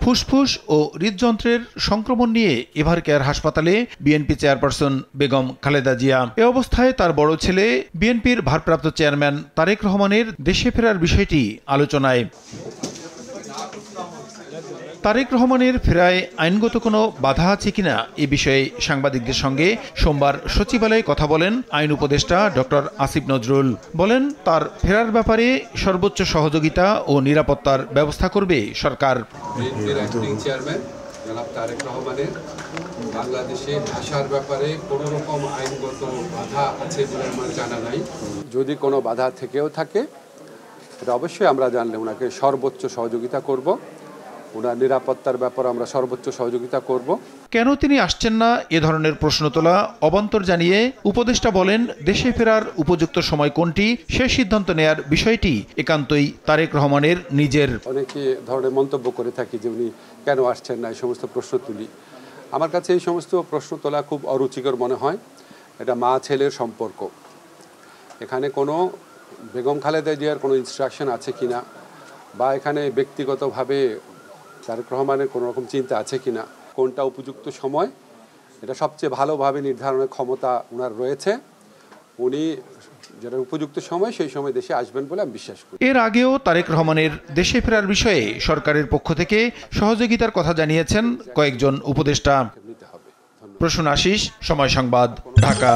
ফুসফুস ও হৃদযন্ত্রের সংক্রমণ নিয়ে এভারকেয়ার হাসপাতালে বিএনপি চেয়ারপারসন বেগম খালেদা জিয়া। এ অবস্থায় তার বড় ছেলে বিএনপির ভারপ্রাপ্ত চেয়ারম্যান তারেক রহমানের দেশে ফেরার বিষয়টি আলোচনায়। তারেক রহমানের ফেরায় আইনগত কোনো বাধা আছে কিনা এ বিষয়ে সাংবাদিকদের সঙ্গে সোমবার সচিবালয়ে কথা বলেন আইন উপদেষ্টা ডক্টর আসিফ নজরুল। বলেন, তার ফেরার ব্যাপারে সর্বোচ্চ সহযোগিতা ও নিরাপত্তার ব্যবস্থা করবে সরকার। তারেক রহমানের বাংলাদেশে আসার ব্যাপারে কোনো রকম আইনগত বাধা আছে বলে আমার জানা নাই। যদি কোনো বাধা থেকেও থাকে এটা অবশ্যই আমরা জানলে ওনাকে সর্বোচ্চ সহযোগিতা করব। ওনার নিরাপত্তার ব্যাপারে আমরা সর্বোচ্চ সহযোগিতা করব। কেন তিনি আসছেন না এ ধরনের প্রশ্ন তোলা অবান্তর জানিয়ে উপদেষ্টা বলেন, দেশে ফেরার উপযুক্ত সময় কোনটি সে সিদ্ধান্ত নেয়ার বিষয়টি একান্তই তারেক রহমানের নিজের। অনেকে ধরনের মন্তব্য করে থাকি যে উনি কেন আসছেন না, এই সমস্ত প্রশ্ন তুলি। আমার কাছে এই সমস্ত প্রশ্ন তোলা খুব অরুচিকর মনে হয়। এটা মা ছেলের সম্পর্ক, এখানে কোনো বেগম খালেদা জিয়ার কোনো ইনস্ট্রাকশন আছে কিনা বা এখানে ব্যক্তিগতভাবে তারেক রহমানের কোনো রকম চিন্তা আছে কিনা, কোনটা উপযুক্ত সময় এটা সবচেয়ে ভালোভাবে নির্ধারণের ক্ষমতা ওনার রয়েছে। উনি যেটা উপযুক্ত সময় সেই সময় দেশে আসবেন বলে আমি বিশ্বাস করি। এর আগেও তারেক রহমানের দেশে ফেরার বিষয়ে সরকারের পক্ষ থেকে সহযোগিতার কথা জানিয়েছেন কয়েকজন উপদেষ্টা। প্রসূন আশিস, সময় সংবাদ, ঢাকা।